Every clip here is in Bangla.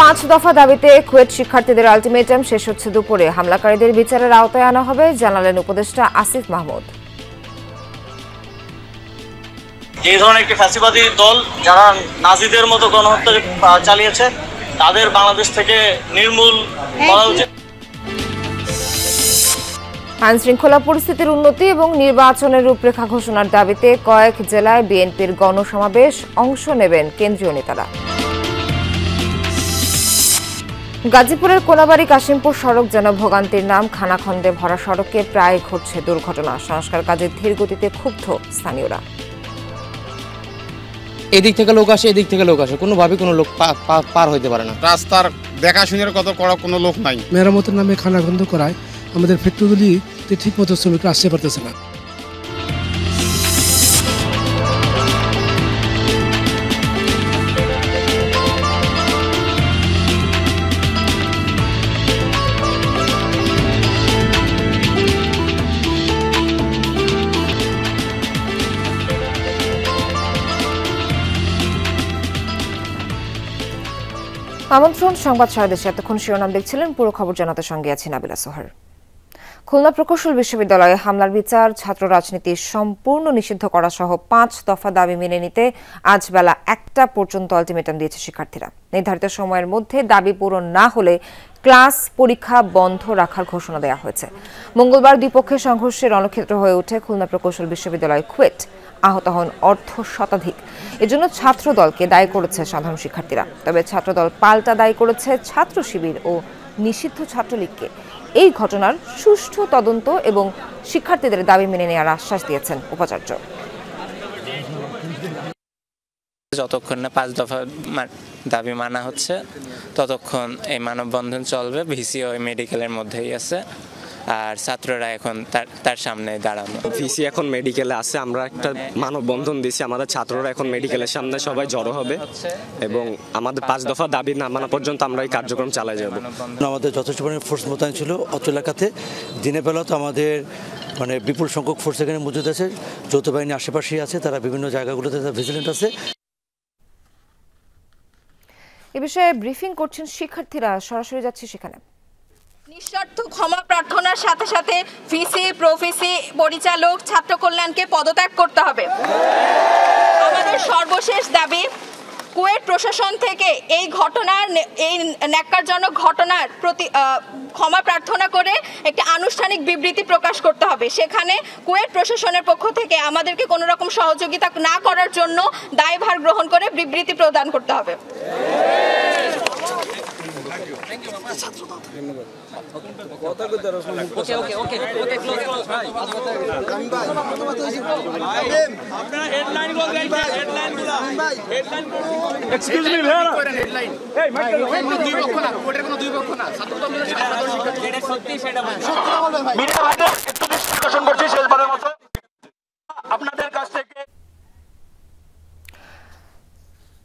5 দফা দাবিতে কুয়েত শিক্ষার্থীদের আলটিমেটাম শেষ হচ্ছে দুপুরে। হামলাকারীদের বিচারের আওতায় আনা হবে জানালেন উপদেষ্টা আসিফ মাহমুদ। এই ধরনের একটি ফ্যাসিবাদী দল যারা নাজিদের মতো গণহত্যা চালিয়েছে তাদের বাংলাদেশ থেকে নির্মূল করা উচিত। আইন শৃঙ্খলা পরিস্থিতির উন্নতি এবং নির্বাচনের রূপরেখা ঘোষণার দাবিতে কয়েক জেলায় বিএনপির গণসমাবেশ, অংশ নেবেন কেন্দ্রীয় নেতারা। গাজীপুরের কোনাবাড়ি কাশিমপুর সড়ক যেন ভোগান্তির নাম। খানাখন্দে ভরা সড়কে প্রায় ঘটছে দুর্ঘটনা। সংস্কার কাজে ধীর গতিতে ক্ষুব্ধ স্থানীয়রা। এদিক থেকে লোক আসে, এদিক থেকে লোক আসে, কোনোভাবে কোনো লোক পার হইতে পারে না। রাস্তার দেখাশোনার কত করা কোনো লোক নাই। মেরামতের নামে খানাখন্দ করায় আমাদের ফ্যাক্টরিগুলিতে ঠিক মতো শ্রমিকরা আসতে পারতেছে না। আমন্ত্রণ সংবাদ সারাদেশে। এতক্ষণ শিরোনাম দেখছিলেন, পুরো খবর জানাতে সঙ্গে আছি নাবিলা সোহার। খুলনা প্রকৌশল বিশ্ববিদ্যালয়ে হামলার বিচার, ছাত্র রাজনীতি সম্পূর্ণ নিষিদ্ধ করা সহ 5 দফা দাবি মেনে নিতে আজ বেলা 1টা পর্যন্ত আলটিমেটাম দিয়েছে শিক্ষার্থীরা। নির্ধারিত সময়ের মধ্যে দাবি পূরণ না হলে ক্লাস পরীক্ষা বন্ধ রাখার ঘোষণা দেওয়া হয়েছে। মঙ্গলবার দুই পক্ষের সংঘর্ষে রণক্ষেত্র হয়ে ওঠে খুলনা প্রকৌশল বিশ্ববিদ্যালয় কুয়েট। আহত হন অর্ধ শতাধিক। এজন্য ছাত্রদলকে দায়ী করেছে সাধারণ শিক্ষার্থীরা। তবে ছাত্রদল পাল্টা দায়ী করেছে ছাত্র শিবির ও নিষিদ্ধ ছাত্রলীগকে। এই ঘটনার সুষ্ঠু তদন্ত এবং শিক্ষার্থীদের দাবি মেনে নেওয়ার আশ্বাস দিয়েছেন উপাচার্য। যতক্ষণ না 5 দফা দাবি মানা হচ্ছে ততক্ষণ এই মানববন্ধন চলবে। ভিসি ওই মেডিকেলের মধ্যেই আছে, আর ছাত্ররা এখন তার সামনে দাঁড়ানো। ভিসি এখন মেডিকেলে আছে, আমরা একটা মানববন্ধন দিছি, আমাদের ছাত্ররা এখন মেডিকেলের সামনে সবাই জড়ো হবে এবং আমাদের 5 দফা দাবি না মানা পর্যন্ত আমরা এই কার্যক্রম চালিয়ে যাব। আমাদের যথেষ্ট পরিমাণে ফোর্স মোতায়েন ছিল অত্র এলাকাতে। দিনের বেলা তো আমাদের বিপুল সংখ্যক ফোর্স এখানে মজুদ আছে, যৌথ বাহিনী আশেপাশেই আছে, তারা বিভিন্ন জায়গাগুলোতে ভিজিলেন্ট আছে। এ বিষয়ে ব্রিফিং করছেন শিক্ষার্থীরা, সরাসরি যাচ্ছে সেখানে। নিঃস্বার্থ ক্ষমা প্রার্থনার সাথে সাথে ভিসি, প্রভিসি, পরিচালক, ছাত্র কল্যাণকে পদত্যাগ করতে হবে। আমাদের সর্বশেষ দাবি, কুয়েট প্রশাসন থেকে এই ঘটনার, এই ন্যাক্কারজনক ঘটনার প্রতি ক্ষমা প্রার্থনা করে একটি আনুষ্ঠানিক বিবৃতি প্রকাশ করতে হবে। সেখানে কুয়েট প্রশাসনের পক্ষ থেকে আমাদেরকে কোনো রকম সহযোগিতা না করার জন্য দায়ভার গ্রহণ করে বিবৃতি প্রদান করতে হবে।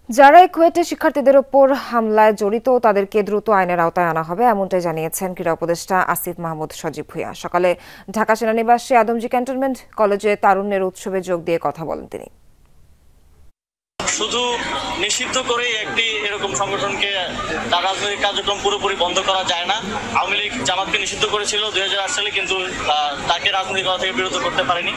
যারা কুয়েটে শিক্ষার্থীদের ওপর হামলায় জড়িত তাদেরকে দ্রুত আইনের আওতায় আনা হবে, এমনটাই জানিয়েছেন ক্রীড়া উপদেষ্টা আসিফ মাহমুদ সজীব ভুঁইয়া। সকালে ঢাকা সেনানিবাসে আদমজী ক্যান্টনমেন্ট কলেজে তারুণ্যের উৎসবে যোগ দিয়ে কথা বলেন তিনি। শুধু নিষিদ্ধ করে একটি এরকম সংগঠনকে তার রাজনৈতিক কার্যক্রম পুরোপুরি বন্ধ করা যায় না। আওয়ামী লীগ জামাতকে নিষিদ্ধ করেছিল 2008 সালে, কিন্তু তাকে রাজনৈতিক করা থেকে বিরত করতে পারেনি।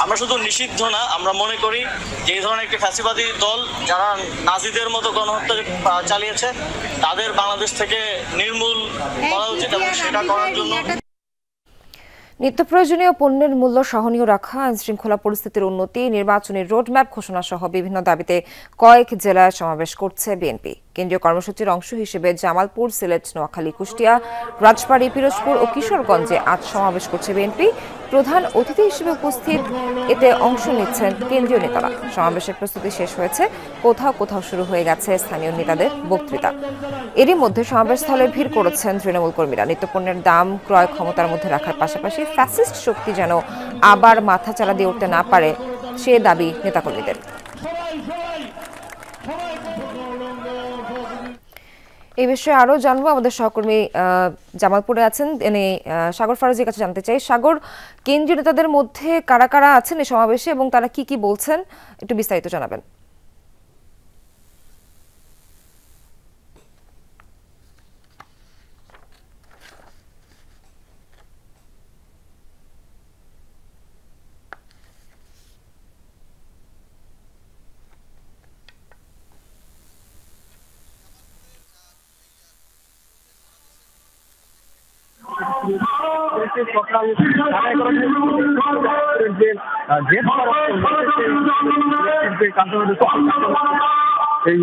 আমরা শুধু নিষিদ্ধ না, আমরা মনে করি যে এই ধরনের একটি ফ্যাসিবাদী দল যারা নাজিদের মতো গণহত্যা চালিয়েছে তাদের বাংলাদেশ থেকে নির্মূল করা উচিত এবং সেটা করার জন্য নিত্য প্রয়োজনীয় পণ্যের মূল্য সহনীয় রাখা, আইন শৃঙ্খলা পরিস্থিতির উন্নতি, নির্বাচনী রোডম্যাপ ঘোষণা সহ বিভিন্ন দাবিতে কয়েক জেলায় সমাবেশ করছে বিএনপি। কেন্দ্রীয় কর্মসূচির অংশ হিসেবে জামালপুর, সিলেট, নোয়াখালী, কুষ্টিয়া, রাজবাড়ী, পিরোজপুর ও কিশোরগঞ্জে আজ সমাবেশ করছে বিএনপি। প্রধান অতিথি হিসেবে উপস্থিত এতে অংশ নিচ্ছেন কেন্দ্রীয় নেতারা। সমাবেশের প্রস্তুতি শেষ হয়েছে, কোথাও কোথাও শুরু হয়ে গেছে স্থানীয় নেতাদের বক্তৃতা। এরই মধ্যে সমাবেশস্থলে ভিড় করেছেন তৃণমূল কর্মীরা। নিত্যপণ্যের দাম ক্রয় ক্ষমতার মধ্যে রাখার পাশাপাশি ফ্যাসিস্ট শক্তি যেন আবার মাথাচাড়া দিয়ে উঠতে না পারে সে দাবি নেতাকর্মীদের। এই বিষয়ে আরো জানবো, আমাদের সহকর্মী জামালপুরে আছেন, সাগর ফারুজের কাছে জানতে চাই। সাগর, কেন্দ্রীয় নেতাদের মধ্যে কারা কারা আছেন এই সমাবেশে এবং তারা কি কি বলছেন, একটু বিস্তারিত জানাবেন। সকাল 11:30 যে জেট এই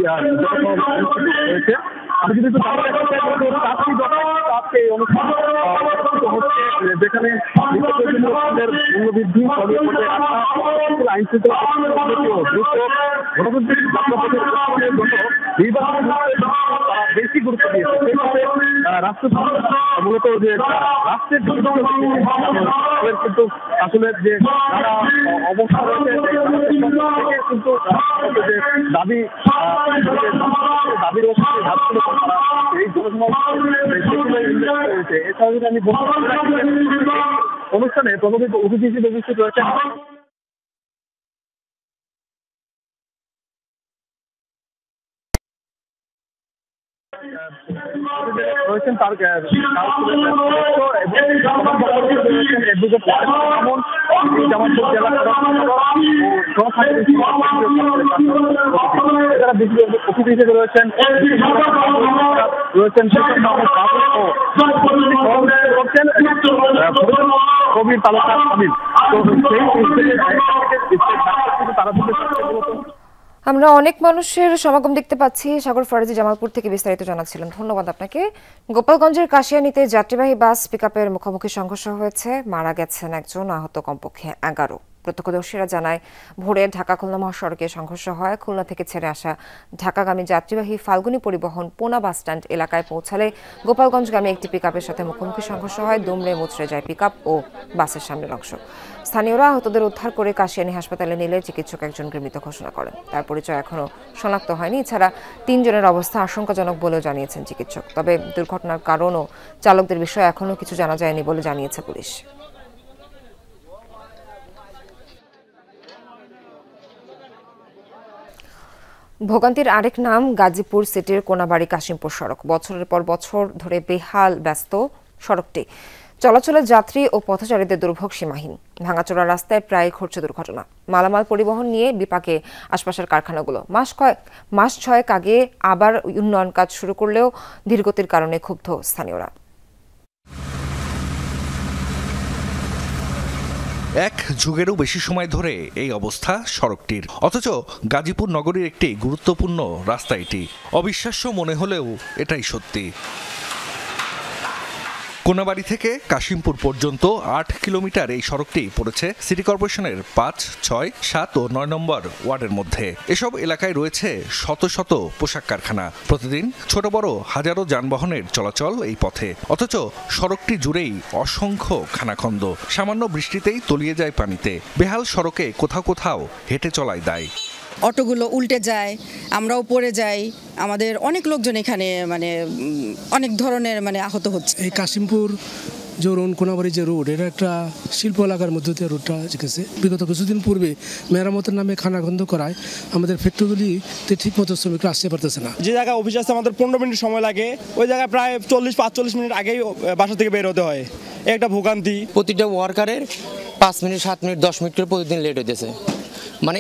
হয়েছে। আমি যদি একটু এই অনুষ্ঠান হচ্ছে যেখানে মূল্যবৃদ্ধি আইন শৃঙ্খলা বেশি গুরুত্ব দিয়েছে। রাষ্ট্র মূলত যে রাষ্ট্রের কিন্তু আসলে যে যারা অবস্থা রয়েছে কিন্তু যে দাবি রয়েছে এই রয়েছে। এছাড়া যদি আমি অনুষ্ঠানে প্রধান অতিথি হিসেবে উপস্থিত রয়েছে রয়েছেন তার জামালপুর জেলা অতিথি হিসেবে রয়েছেন কবির তালুকদার আমিন। তারা আমরা অনেক মানুষের সমাগম দেখতে পাচ্ছি। সাগর ফরাজি জামালপুর থেকে বিস্তারিত জানাচ্ছিলেন, ধন্যবাদ আপনাকে। গোপালগঞ্জের কাশিয়ানীতে যাত্রীবাহী বাস পিকআপের মুখোমুখি সংঘর্ষ হয়েছে, মারা গেছেন একজন, আহত কমপক্ষে 11। প্রত্যক্ষদর্শীরা জানায় ভোরে ঢাকা খুলনা মহাসড়কে সংঘর্ষ হয়। খুলনা থেকে ছেড়ে আসা ঢাকাগামী যাত্রীবাহী ফাল্গুনী পরিবহন পোনা বাসস্ট্যান্ড এলাকায় পৌঁছালে গোপালগঞ্জগামী একটি পিকআপের সাথে মুখোমুখি সংঘর্ষ হয়। দুমড়ে মুচড়ে যায় পিকআপ ও বাসের সামনের অংশ। স্থানীয়রা আহতদের উদ্ধার করে কাশিয়ানী হাসপাতালে নিলে চিকিৎসক একজনকে মৃত ঘোষণা করেন। তার পরিচয় এখনও শনাক্ত হয়নি। এছাড়া 3 জনের অবস্থা আশঙ্কাজনক বলেও জানিয়েছেন চিকিৎসক। তবে দুর্ঘটনার কারণ ও চালকদের বিষয়ে এখনও কিছু জানা যায়নি বলে জানিয়েছে পুলিশ। ভোগান্তির আরেক নাম গাজীপুর সিটির কোনাবাড়ি কাশিমপুর সড়ক। বছরের পর বছর ধরে বেহাল ব্যস্ত সড়কটি। চলাচলের যাত্রী ও পথচারীদের দুর্ভোগ সীমাহীন। ভাঙাচোরা রাস্তায় প্রায় ঘটছে দুর্ঘটনা। মালামাল পরিবহন নিয়ে বিপাকে আশপাশের কারখানাগুলো। মাস ছয়েক আগে আবার উন্নয়ন কাজ শুরু করলেও ধীরগতির কারণে ক্ষুব্ধ স্থানীয়রা। এক যুগেরও বেশি সময় ধরে এই অবস্থা সড়কটির, অথচ গাজীপুর নগরীর একটি গুরুত্বপূর্ণ রাস্তা এটি। অবিশ্বাস্য মনে হলেও এটাই সত্যি। কোনাবাড়ি থেকে কাশিমপুর পর্যন্ত 8 কিলোমিটার এই সড়কটি পড়েছে সিটি কর্পোরেশনের 5, 6, 7 ও 9 নম্বর ওয়ার্ডের মধ্যে। এসব এলাকায় রয়েছে শত শত পোশাক কারখানা। প্রতিদিন ছোট বড় হাজারো যানবাহনের চলাচল এই পথে, অথচ সড়কটি জুড়েই অসংখ্য খানাখন্দ। সামান্য বৃষ্টিতেই তলিয়ে যায় পানিতে। বেহাল সড়কে কোথাও কোথাও হেঁটে চলায় দায়। অটোগুলো উল্টে যায়, আমরাও পড়ে যাই। আমাদের অনেক লোকজন এখানে অনেক ধরনের আহত হচ্ছে। এই কাশিমপুর যে কোনাবাড়ি যে রোড, এটা একটা শিল্প এলাকার মধ্যে দিয়ে রোডটা গেছে। বিগত কিছুদিন পূর্বে মেরামতের নামে খানাখন্দ করায় আমাদের ফ্যাক্টরিগুলিতে ঠিক মতো শ্রমিকরা আসতে পারতেছে না। যে জায়গায় অফিস আসতে আমাদের 15 মিনিট সময় লাগে, ওই জায়গায় প্রায় 45 মিনিট আগেই বাসা থেকে বের হতে হয়। একটা ভোগান্তি। প্রতিটা ওয়ার্কারের 5 মিনিট 7 মিনিট 10 মিনিট করে প্রতিদিন লেট হইতেছে।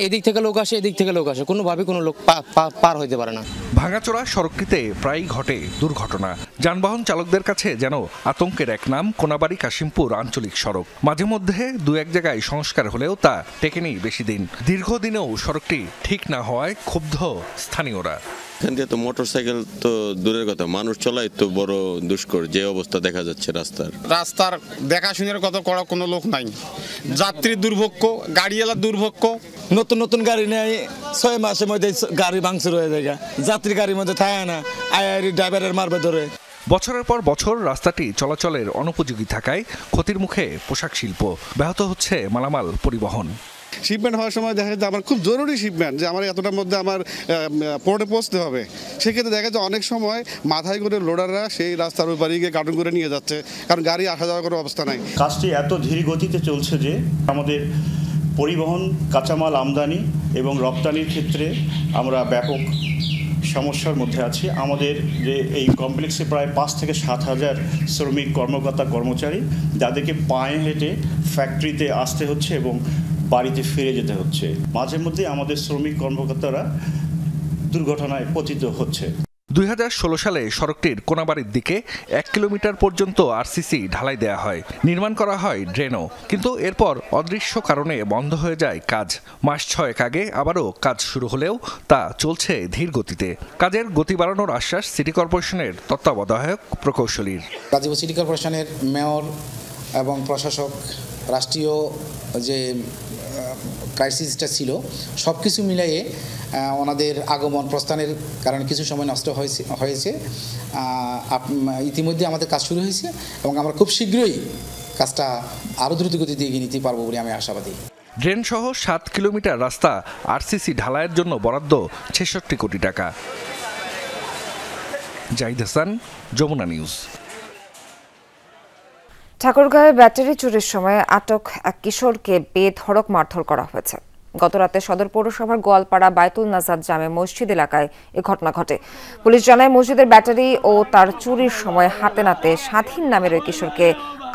এদিক থেকে লোক আসে, এদিক থেকে লোক আসে, কোনোভাবে কোনো লোক পার হইতে পারে না। ভাঙাচোরা সড়কটিতে প্রায়ই ঘটে দুর্ঘটনা। যানবাহন চালকদের কাছে যেন আতঙ্কের এক নাম কোনাবাড়ি কাশিমপুর আঞ্চলিক সড়ক। মাঝে মধ্যে 2-1 জায়গায় সংস্কার হলেও তা টেকেনি বেশি দিন। দীর্ঘদিনেও সড়কটি ঠিক না হওয়ায় ক্ষুব্ধ স্থানীয়রা। এখান দিয়ে তো মোটরসাইকেল তো দূরের কথা, মানুষ চলাই তো বড় দুষ্কর। যে অবস্থা দেখা যাচ্ছে রাস্তার দেখাশোনার কত করা কোনো লোক নাই। যাত্রীর দুর্ভোগ্য, গাড়িওয়ালার দুর্ভোগ্য। নতুন গাড়ি নেয় 6 মাসের মধ্যে গাড়ি ভাঙচুর হয়ে যায়। যাত্রী গাড়ির মধ্যে থাকে না, আইআরি ড্রাইভারের মারবে ধরে। বছরের পর বছর রাস্তাটি চলাচলের অনুপযোগী থাকায় ক্ষতির মুখে পোশাক শিল্প। ব্যাহত হচ্ছে মালামাল পরিবহন। শিপমেন্ট হওয়ার সময় দেখা যায় আমার খুব জরুরি শিপমেন্ট, যে আমার এতটার মধ্যে আমার পোর্টে পৌঁছতে হবে। সেক্ষেত্রে দেখা যায় অনেক সময় মাথায় করে লোডাররা সেই রাস্তার ওই বাড়ি গিয়ে কার্টুন করে নিয়ে যাচ্ছে, কারণ গাড়ি আসা যাওয়ার কোনো অবস্থা নাই। কাজটি এত ধীর গতিতে চলছে যে আমাদের পরিবহন, কাঁচামাল আমদানি এবং রপ্তানির ক্ষেত্রে আমরা ব্যাপক সমস্যার মধ্যে আছি। আমাদের যে এই কমপ্লেক্সে প্রায় 5 থেকে 7 হাজার শ্রমিক কর্মকর্তা কর্মচারী, যাদেরকে পায়ে হেঁটে ফ্যাক্টরিতে আসতে হচ্ছে এবং বাড়িতে ফিরে যেতে হচ্ছে। মাঝে মধ্যে আমাদের শ্রমিক কর্মকর্তারা দুর্ঘটনায় পতিত হচ্ছে। 2016 সালে সড়কটির কোনাবাড়ির দিকে 1 কিলোমিটার পর্যন্ত আরসিসি ঢালাই দেওয়া হয়, নির্মাণ করা হয় ড্রেনও, কিন্তু এরপর অদৃশ্য কারণে বন্ধ হয়ে যায় কাজ। মাস 6 আগে আবারও কাজ শুরু হলেও তা চলছে ধীর গতিতে। কাজের গতি বাড়ানোর আশ্বাস সিটি কর্পোরেশনের তত্ত্বাবধায়ক প্রকৌশলীর। গাজীপুর সিটি কর্পোরেশনের মেয়র এবং প্রশাসক, রাষ্ট্রীয় যে ক্রাইসিসটা ছিল, সব কিছু মিলিয়ে ওনাদের আগমন প্রস্থানের কারণে কিছু সময় নষ্ট হয়েছে। ইতিমধ্যে আমাদের কাজ শুরু হয়েছে এবং আমরা খুব শীঘ্রই কাজটা আরও দ্রুত গতিতে এগিয়ে নিতে পারবো বলে আমি আশাবাদী। ড্রেন সহ 7 কিলোমিটার রাস্তা আরসিসি ঢালাইয়ের জন্য বরাদ্দ 66 কোটি টাকা। জাহিদ হাসান, যমুনা নিউজ। ঠাকুরগাঁয়ে ব্যাটারি চুরির সময় আটক এক কিশোরকে বেধড়ক মারধর করা হয়েছে। গতরাতে সদর পৌরসভার গোয়ালপাড়া বায়তুল নাজাত জামে মসজিদ এলাকায় এ ঘটনা ঘটে। পুলিশ জানায় মসজিদের ব্যাটারি ও তার চুরির সময় হাতে নাতে স্বাধীন নামের ওই কিশোরকে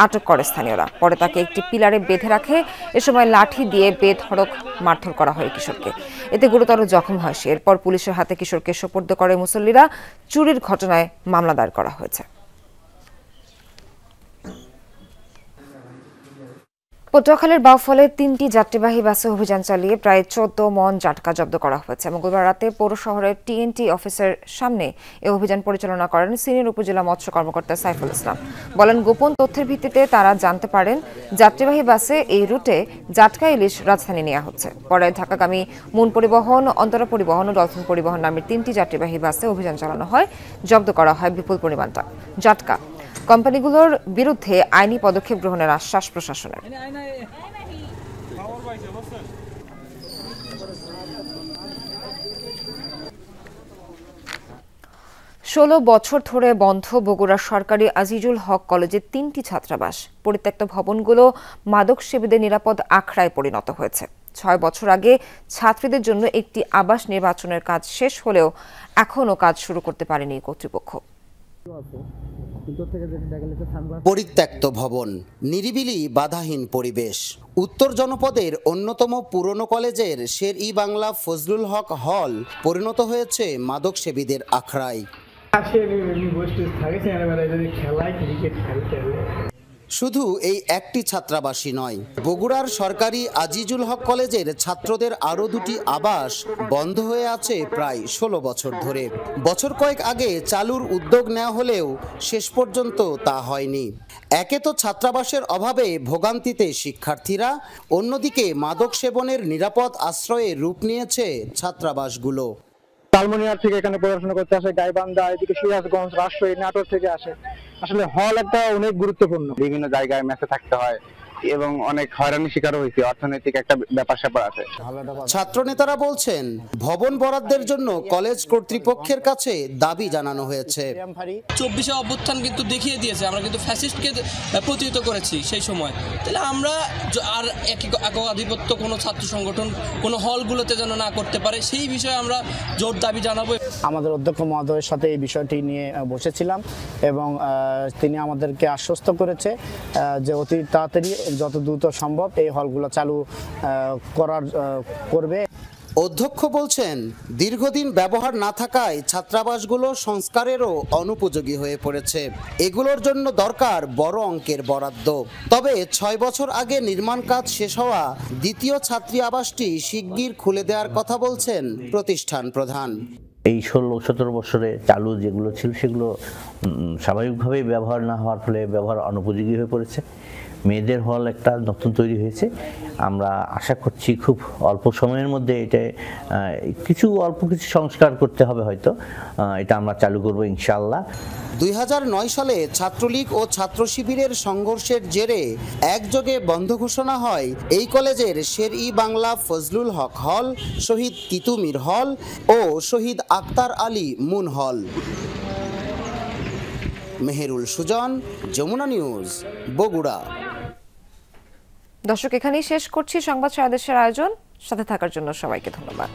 আটক করে স্থানীয়রা। পরে তাকে একটি পিলারে বেঁধে রাখে। এ সময় লাঠি দিয়ে বেধড়ক মারধর করা হয় কিশোরকে। এতে গুরুতর জখম হয় সে। এরপর পুলিশের হাতে কিশোরকে সোপর্দ করে মুসল্লিরা। চুরির ঘটনায় মামলা দায়ের করা হয়েছে। পটুয়াখালীর বাউফলে 3টি যাত্রীবাহী বাসে অভিযান চালিয়ে প্রায় 14 মন জাটকা জব্দ করা হয়েছে। মঙ্গলবার রাতে পৌর শহরের টিএনটি অফিসের সামনে এই অভিযান পরিচালনা করেন সিনিয়র উপজেলা মৎস্য কর্মকর্তা সাইফুল ইসলাম। বলেন, গোপন তথ্যের ভিত্তিতে তারা জানতে পারেন যাত্রীবাহী বাসে এই রুটে জাটকা ইলিশ রাজধানী নেওয়া হচ্ছে। পরে ঢাকাগামী মুন পরিবহন, অন্তরা পরিবহন ও ডলফিন পরিবহন নামের 3টি যাত্রীবাহী বাসে অভিযান চালানো হয়। জব্দ করা হয় বিপুল পরিমাণটা জাটকা। কোম্পানিগুলোর বিরুদ্ধে আইনি পদক্ষেপ গ্রহণের আশ্বাস প্রশাসনের। 16 বছর ধরে বন্ধ বগুড়ার সরকারি আজিজুল হক কলেজের 3টি ছাত্রাবাস। পরিত্যক্ত ভবনগুলো মাদক সেবীদের নিরাপদ আখড়ায় পরিণত হয়েছে। 6 বছর আগে ছাত্রীদের জন্য একটি আবাস নির্বাচনের কাজ শেষ হলেও এখনও কাজ শুরু করতে পারেনি কর্তৃপক্ষ। পরিত্যক্ত ভবন, নিরিবিলি বাধাহীন পরিবেশ। উত্তর জনপদের অন্যতম পুরনো কলেজের শের-ই বাংলা ফজলুল হক হল পরিণত হয়েছে মাদক সেবীদের আখড়ায়। শুধু এই একটি ছাত্রাবাসই নয়, বগুড়ার সরকারি আজিজুল হক কলেজের ছাত্রদের আরও 2টি আবাস বন্ধ হয়ে আছে প্রায় 16 বছর ধরে। বছর কয়েক আগে চালুর উদ্যোগ নেওয়া হলেও শেষ পর্যন্ত তা হয়নি। একে তো ছাত্রাবাসের অভাবে ভোগান্তিতে শিক্ষার্থীরা, অন্যদিকে মাদক সেবনের নিরাপদ আশ্রয়ে রূপ নিয়েছে ছাত্রাবাসগুলো। তালমনিয়ার থেকে এখানে পড়াশোনা করতে আসে, গাইবান্ধা, এদিকে সিরাজগঞ্জ, রাজশাহী, নাটোর থেকে আসে। আসলে হল একটা অনেক গুরুত্বপূর্ণ। বিভিন্ন জায়গায় মেসে থাকতে হয় এবং অনেক হয়রানির শিকার হয়েছে। অর্থনৈতিক একটা ব্যাপার স্যাপার আছে। ছাত্র নেতারা বলছেন, ভবন বরাদ্দের জন্য কলেজ কর্তৃপক্ষের কাছে দাবি জানানো হয়েছে। 24 অভ্যুত্থান কিন্তু দেখিয়ে দিয়েছে আমরা কিন্তু ফ্যাসিস্টকে প্রতিহত করেছি সেই সময়। তাহলে আমরা আর একাধিপত্য কোনো ছাত্র সংগঠন কোনো হলগুলোতে যেন না করতে পারে, সেই বিষয়ে আমরা জোর দাবি জানাবো। আমাদের অধ্যক্ষ মহোদয়ের সাথে এই বিষয়টি নিয়ে বসেছিলাম এবং তিনি আমাদেরকে আশ্বস্ত করেছে যে অতি তাড়াতাড়ি যত দ্রুত সম্ভব এই হলগুলো চালু করবে। অধ্যক্ষ বলছেন, দীর্ঘদিন ব্যবহার না থাকায় ছাত্রাবাসগুলো সংস্কারেরও অনুপযোগী হয়ে পড়েছে। এগুলোর জন্য দরকার বড় অঙ্কের বরাদ্দ। তবে 6 বছর আগে নির্মাণ কাজ শেষ হওয়া দ্বিতীয় ছাত্রী আবাসটি শিগগির খুলে দেওয়ার কথা বলছেন প্রতিষ্ঠান প্রধান। এই 16-17 বছরে চালু যেগুলো ছিল সেগুলো স্বাভাবিকভাবেই ব্যবহার না হওয়ার ফলে ব্যবহার অনুপযোগী হয়ে পড়েছে। মেয়েদের হল একটা নতুন তৈরি হয়েছে। আমরা আশা করছি খুব অল্প সময়ের মধ্যে এটা অল্প কিছু সংস্কার করতে হবে, হয়তো এটা আমরা চালু করব ইনশাআল্লাহ। 2009 সালে ছাত্রলীগ ও ছাত্র শিবিরের সংঘর্ষের জেরে একযোগে বন্ধ ঘোষণা হয় এই কলেজের শের-ই বাংলা ফজলুল হক হল, শহীদ তিতুমির হল ও শহীদ আক্তার আলী মুন হল। মেহেরুল সুজন, যমুনা নিউজ, বগুড়া। দর্শক, এখানেই শেষ করছি সংবাদ সারাদেশের আয়োজন। সাথে থাকার জন্য সবাইকে ধন্যবাদ।